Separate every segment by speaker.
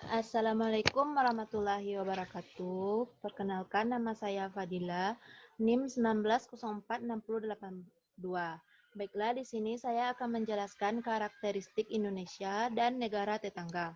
Speaker 1: Assalamualaikum warahmatullahi wabarakatuh. Perkenalkan, nama saya Fadila, NIM 19046082. Baiklah, di sini saya akan menjelaskan karakteristik Indonesia dan negara tetangga.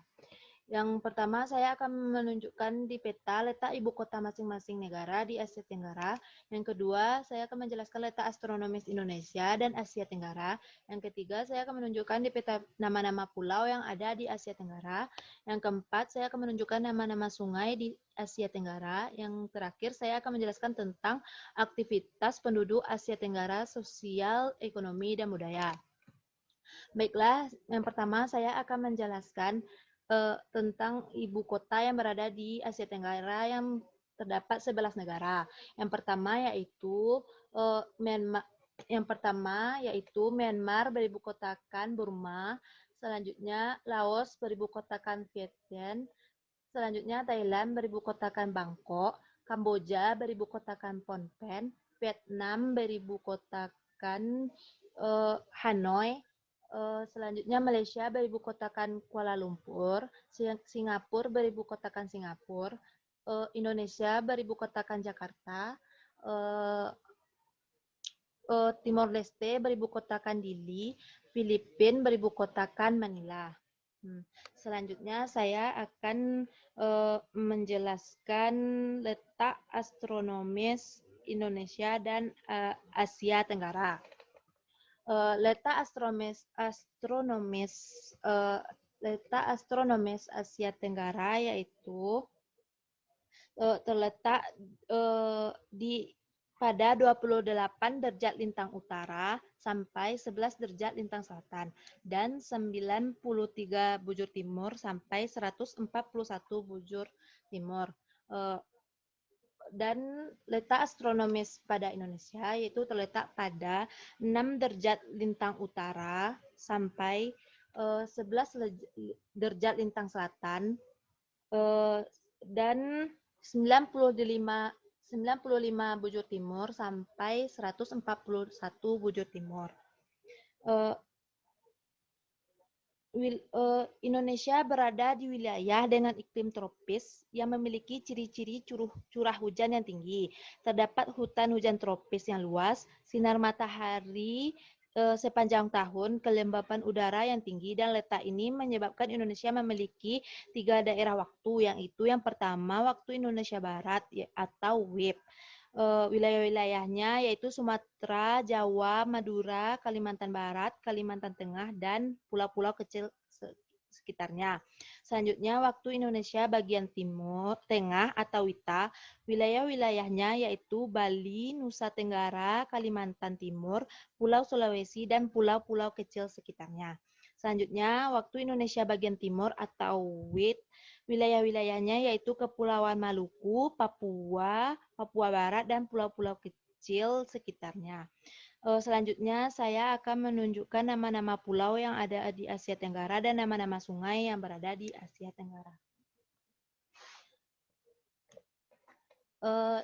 Speaker 1: Yang pertama, saya akan menunjukkan di peta letak ibu kota masing-masing negara di Asia Tenggara. Yang kedua, saya akan menjelaskan letak astronomis Indonesia dan Asia Tenggara. Yang ketiga, saya akan menunjukkan di peta nama-nama pulau yang ada di Asia Tenggara. Yang keempat, saya akan menunjukkan nama-nama sungai di Asia Tenggara. Yang terakhir, saya akan menjelaskan tentang aktivitas penduduk Asia Tenggara, sosial, ekonomi, dan budaya. Baiklah, yang pertama saya akan menjelaskan tentang ibu kota yang berada di Asia Tenggara yang terdapat 11 negara. Yang pertama yaitu Myanmar. Yang pertama yaitu Myanmar beribu kotakan Burma, selanjutnya Laos beribu kotakan Vietnam, selanjutnya Thailand beribu kotakan Bangkok, Kamboja beribu kotakan Phnom Penh, Vietnam beribu kotakan Hanoi, selanjutnya Malaysia beribu kotakan Kuala Lumpur, Singapura beribu kotakan Singapura, Indonesia beribu kotakan Jakarta, Timor Leste beribu kotakan Dili, Filipina beribu kotakan Manila. Selanjutnya saya akan menjelaskan letak astronomis Indonesia dan Asia Tenggara. Letak astronomis Asia Tenggara yaitu terletak di pada 28 derajat lintang utara sampai 11 derajat lintang selatan dan 93 bujur timur sampai 141 bujur timur. Dan letak astronomis pada Indonesia yaitu terletak pada 6 derajat lintang utara sampai 11 derajat lintang selatan dan 95 bujur timur sampai 141 bujur timur. Indonesia berada di wilayah dengan iklim tropis yang memiliki ciri-ciri curah hujan yang tinggi. Terdapat hutan hujan tropis yang luas, sinar matahari sepanjang tahun, kelembapan udara yang tinggi, dan letak ini menyebabkan Indonesia memiliki 3 daerah waktu, yaitu yang pertama waktu Indonesia Barat atau WIB. Wilayah-wilayahnya yaitu Sumatera, Jawa, Madura, Kalimantan Barat, Kalimantan Tengah, dan pulau-pulau kecil sekitarnya. Selanjutnya, waktu Indonesia bagian timur, tengah atau WITA, wilayah-wilayahnya yaitu Bali, Nusa Tenggara, Kalimantan Timur, Pulau Sulawesi, dan pulau-pulau kecil sekitarnya. Selanjutnya, waktu Indonesia bagian timur atau WIT, wilayah-wilayahnya yaitu Kepulauan Maluku, Papua, Papua Barat, dan pulau-pulau kecil sekitarnya. Selanjutnya, saya akan menunjukkan nama-nama pulau yang ada di Asia Tenggara dan nama-nama sungai yang berada di Asia Tenggara.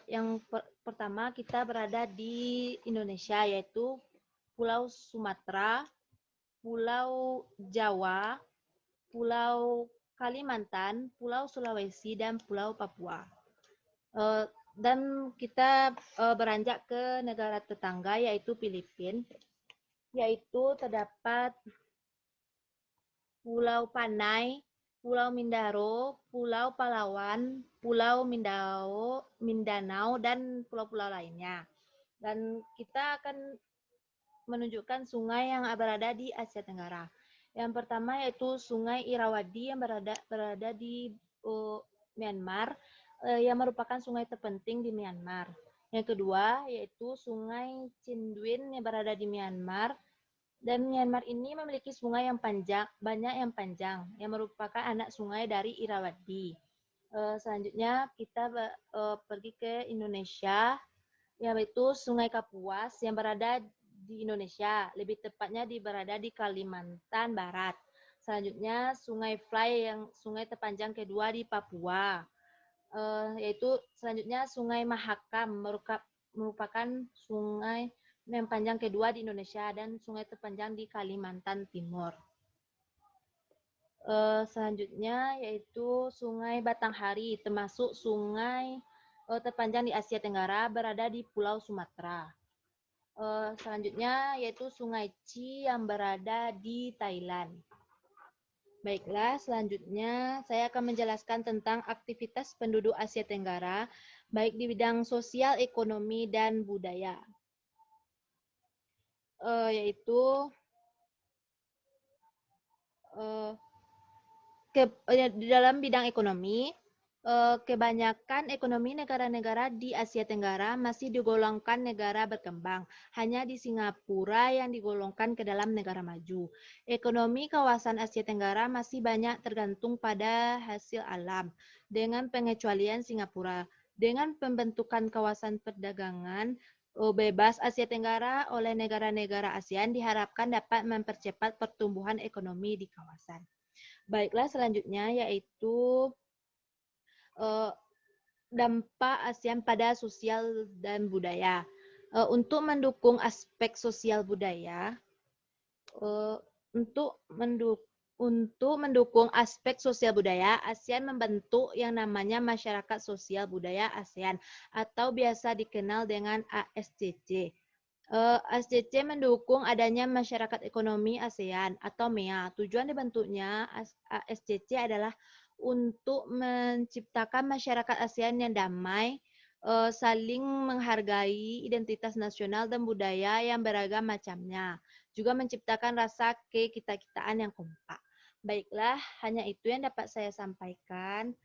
Speaker 1: Yang pertama, kita berada di Indonesia, yaitu Pulau Sumatera, Pulau Jawa, Pulau Kalimantan, Pulau Sulawesi, dan Pulau Papua. Dan kita beranjak ke negara tetangga yaitu Filipina, yaitu terdapat Pulau Panay, Pulau Mindoro, Pulau Palawan, Pulau Mindanao, dan pulau-pulau lainnya. Dan kita akan menunjukkan sungai yang berada di Asia Tenggara. Yang pertama yaitu Sungai Irrawaddy yang berada di Myanmar, yang merupakan sungai terpenting di Myanmar. Yang kedua yaitu Sungai Chinduin yang berada di Myanmar, dan Myanmar ini memiliki sungai yang banyak yang panjang, yang merupakan anak sungai dari Irrawaddy. Selanjutnya kita pergi ke Indonesia, yaitu Sungai Kapuas yang berada di Indonesia, lebih tepatnya berada di Kalimantan Barat. Selanjutnya Sungai Fly yang sungai terpanjang kedua di Papua, yaitu selanjutnya Sungai Mahakam merupakan sungai yang panjang kedua di Indonesia dan sungai terpanjang di Kalimantan Timur. Selanjutnya yaitu Sungai Batanghari, termasuk sungai terpanjang di Asia Tenggara, berada di Pulau Sumatera. Selanjutnya yaitu Sungai Chi yang berada di Thailand. Baiklah, selanjutnya saya akan menjelaskan tentang aktivitas penduduk Asia Tenggara, baik di bidang sosial, ekonomi, dan budaya. Yaitu di dalam bidang ekonomi, kebanyakan ekonomi negara-negara di Asia Tenggara masih digolongkan negara berkembang. Hanya di Singapura yang digolongkan ke dalam negara maju. Ekonomi kawasan Asia Tenggara masih banyak tergantung pada hasil alam, dengan pengecualian Singapura. Dengan pembentukan kawasan perdagangan bebas Asia Tenggara oleh negara-negara ASEAN diharapkan dapat mempercepat pertumbuhan ekonomi di kawasan. Baiklah, selanjutnya yaitu dampak ASEAN pada sosial dan budaya. Untuk mendukung aspek sosial budaya, untuk mendukung aspek sosial budaya, ASEAN membentuk yang namanya Masyarakat Sosial Budaya ASEAN atau biasa dikenal dengan ASCC. ASCC mendukung adanya Masyarakat Ekonomi ASEAN atau MEA. Tujuan dibentuknya ASCC adalah untuk menciptakan masyarakat ASEAN yang damai, saling menghargai identitas nasional dan budaya yang beragam macamnya. Juga menciptakan rasa kekita-kitaan yang kompak. Baiklah, hanya itu yang dapat saya sampaikan.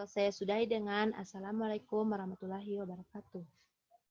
Speaker 1: Saya sudahi dengan Assalamualaikum warahmatullahi wabarakatuh.